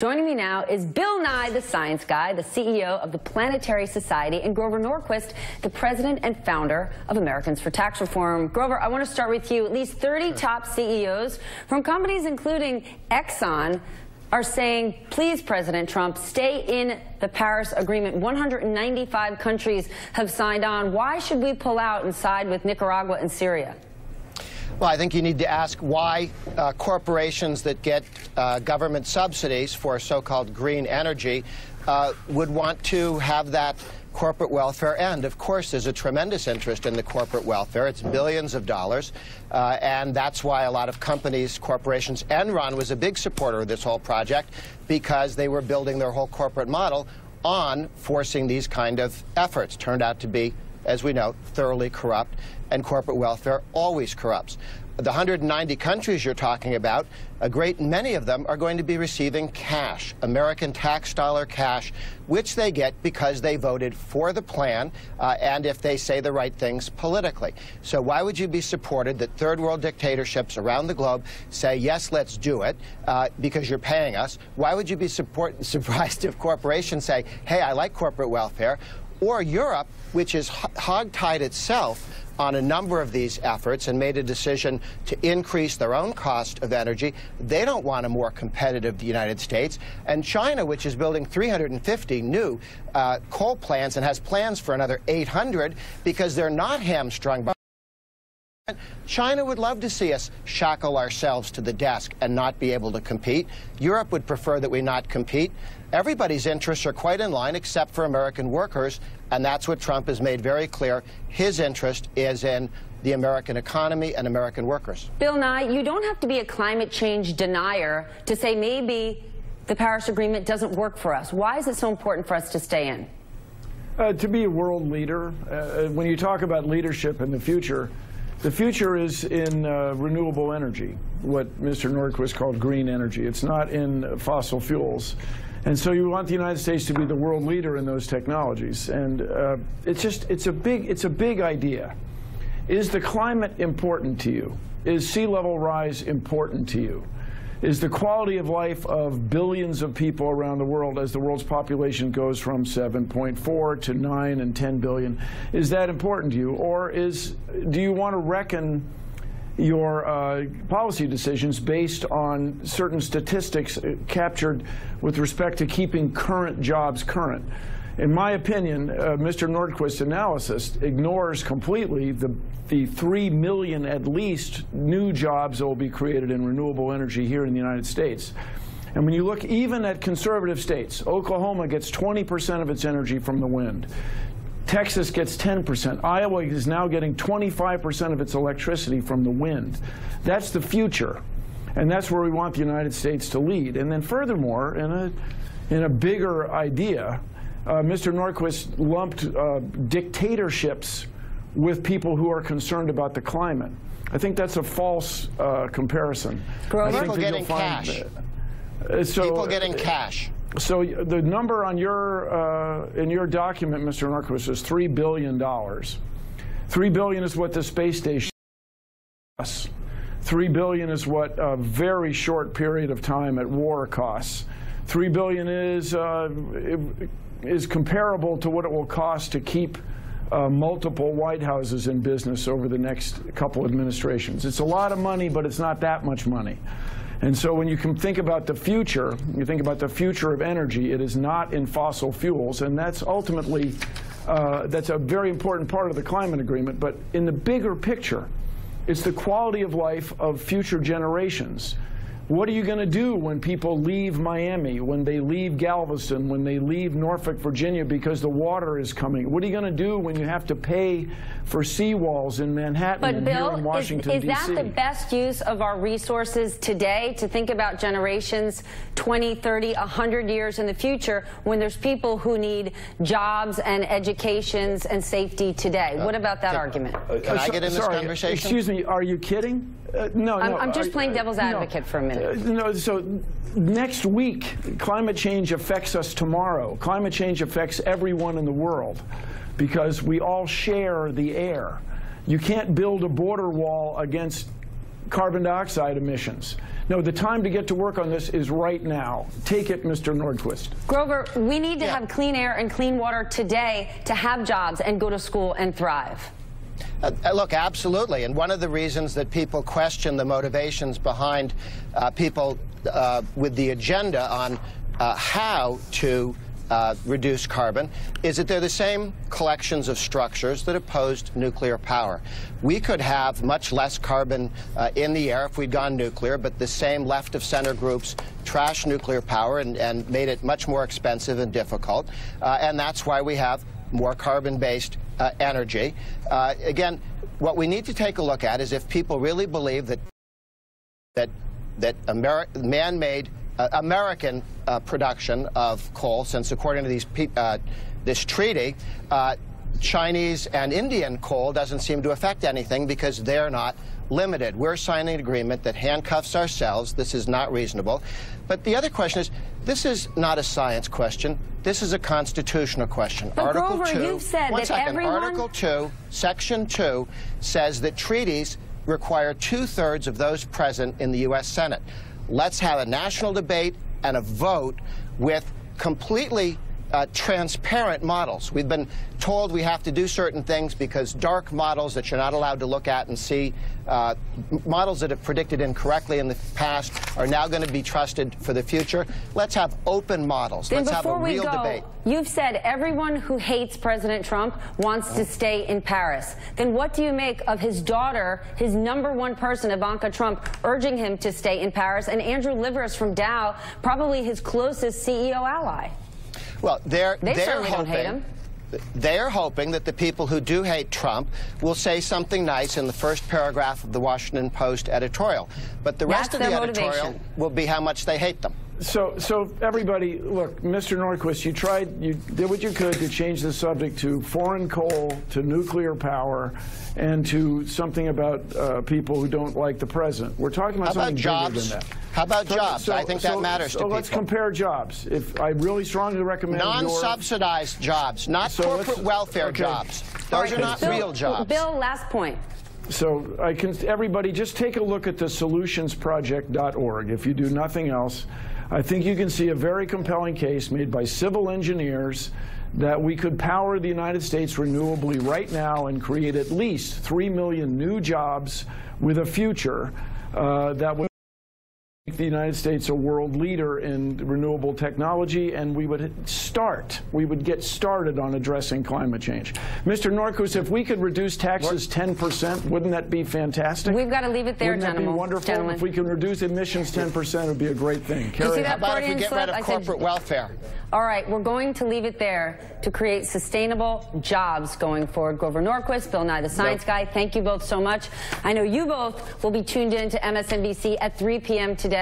Joining me now is Bill Nye, the science guy, the CEO of the Planetary Society, and Grover Norquist, the president and founder of Americans for Tax Reform. Grover, I want to start with you. At least 30 top CEOs from companies including Exxon are saying, please, President Trump, stay in the Paris Agreement. 195 countries have signed on. Why should we pull out and side with Nicaragua and Syria? Well, I think you need to ask why corporations that get government subsidies for so-called green energy would want to have that corporate welfare end. Of course, there's a tremendous interest in the corporate welfare. It's billions of dollars, and that's why a lot of companies, corporations, Enron was a big supporter of this whole project because they were building their whole corporate model on forcing these kind of efforts. Turned out to be, as we know, thoroughly corrupt, and corporate welfare always corrupts. The 190 countries you're talking about, a great many of them are going to be receiving cash, American tax dollar cash, which they get because they voted for the plan and if they say the right things politically. So why would you be supported that third world dictatorships around the globe say, yes, let's do it, because you're paying us? Why would you be surprised if corporations say, hey, I like corporate welfare? Or Europe, which is hogtied itself on a number of these efforts and made a decision to increase their own cost of energy. They don't want a more competitive United States. And China, which is building 350 new coal plants and has plans for another 800 because they're not hamstrung by China would love to see us shackle ourselves to the desk and not be able to compete. Europe would prefer that we not compete. Everybody's interests are quite in line except for American workers, and that's what Trump has made very clear. His interest is in the American economy and American workers. Bill Nye, you don't have to be a climate change denier to say maybe the Paris Agreement doesn't work for us. Why is it so important for us to stay in? To be a world leader, when you talk about leadership in the future is in renewable energy, what Mr. Norquist called green energy. It's not in fossil fuels. And so you want the United States to be the world leader in those technologies. And it's a big idea. Is the climate important to you? Is sea level rise important to you? Is the quality of life of billions of people around the world as the world's population goes from 7.4 to 9 and 10 billion, is that important to you? Or do you want to reckon your policy decisions based on certain statistics captured with respect to keeping current jobs current? In my opinion, Mr. Norquist's analysis ignores completely the 3 million at least new jobs that will be created in renewable energy here in the United States. And when you look even at conservative states, Oklahoma gets 20% of its energy from the wind. Texas gets 10%. Iowa is now getting 25% of its electricity from the wind. That's the future. And that's where we want the United States to lead. And then furthermore, in a bigger idea, Mr. Norquist lumped dictatorships with people who are concerned about the climate. I think that's a false comparison. People getting cash. People getting cash. So the number on your in your document, Mr. Norquist, is $3 billion. $3 billion is what the space station costs. $3 billion is what a very short period of time at war costs. $3 billion is comparable to what it will cost to keep multiple White Houses in business over the next couple administrations. It's a lot of money, but it's not that much money. And so when you can think about the future, you think about the future of energy, it is not in fossil fuels, and that's ultimately, that's a very important part of the climate agreement. But in the bigger picture, it's the quality of life of future generations. What are you going to do when people leave Miami, when they leave Galveston, when they leave Norfolk, Virginia, because the water is coming? What are you going to do when you have to pay for seawalls in Manhattan and here in Washington, D.C.? But Bill, is that the best use of our resources today to think about generations 20, 30, 100 years in the future when there's people who need jobs and educations and safety today? What about that argument? Can I get in this conversation? Excuse me, are you kidding? No, I'm just playing devil's advocate for a minute. No, so next week, climate change affects us tomorrow. Climate change affects everyone in the world because we all share the air. You can't build a border wall against carbon dioxide emissions. No, the time to get to work on this is right now. Take it, Mr. Norquist. Grover, we need to have clean air and clean water today to have jobs and go to school and thrive. Look, absolutely. And one of the reasons that people question the motivations behind people with the agenda on how to reduce carbon is that they're the same collections of structures that opposed nuclear power. We could have much less carbon in the air if we'd gone nuclear, but the same left-of-center groups trashed nuclear power and made it much more expensive and difficult. And that's why we have more carbon-based energy. Again, what we need to take a look at is if people really believe that man-made American production of coal, since according to this treaty, Chinese and Indian coal doesn't seem to affect anything because they're not limited. We're signing an agreement that handcuffs ourselves. This is not reasonable. But the other question is, this is not a science question. This is a constitutional question. But Article Grover, 2, you've said one that second. everyone... Article 2, Section 2 says that treaties require 2/3 of those present in the U.S. Senate. Let's have a national debate and a vote with completely transparent models. We've been told we have to do certain things because dark models that you're not allowed to look at and see, models that have predicted incorrectly in the past are now going to be trusted for the future. Let's have open models. Then let's have a real debate. You've said everyone who hates President Trump wants to stay in Paris. Then what do you make of his daughter, his #1 person, Ivanka Trump, urging him to stay in Paris, and Andrew Liveris from Dow, probably his closest CEO ally? Well, they're certainly don't hate him. They're hoping that the people who do hate Trump will say something nice in the first paragraph of the Washington Post editorial. But the rest of the editorial will be how much they hate them. So everybody, look, Mr. Norquist, you did what you could to change the subject to foreign coal, to nuclear power, and to something about people who don't like the president. We're talking about something bigger than that. How about jobs? I think that matters to people. Let's compare jobs. If I really strongly recommend non-subsidized jobs, not corporate welfare jobs. Those are not real jobs. Bill, last point. So everybody, just take a look at the solutionsproject.org. If you do nothing else, I think you can see a very compelling case made by civil engineers that we could power the United States renewably right now and create at least 3 million new jobs with a future that would make the United States a world leader in renewable technology, and we would get started on addressing climate change. Mr. Norquist, if we could reduce taxes 10%, wouldn't that be fantastic? We've got to leave it there, wouldn't that be wonderful? If we can reduce emissions 10%, it would be a great thing. How about if we get rid of corporate welfare? All right, we're going to leave it there to create sustainable jobs going forward. Grover Norquist, Bill Nye, the Science Guy, thank you both so much. I know you both will be tuned in to MSNBC at 3 p.m. today.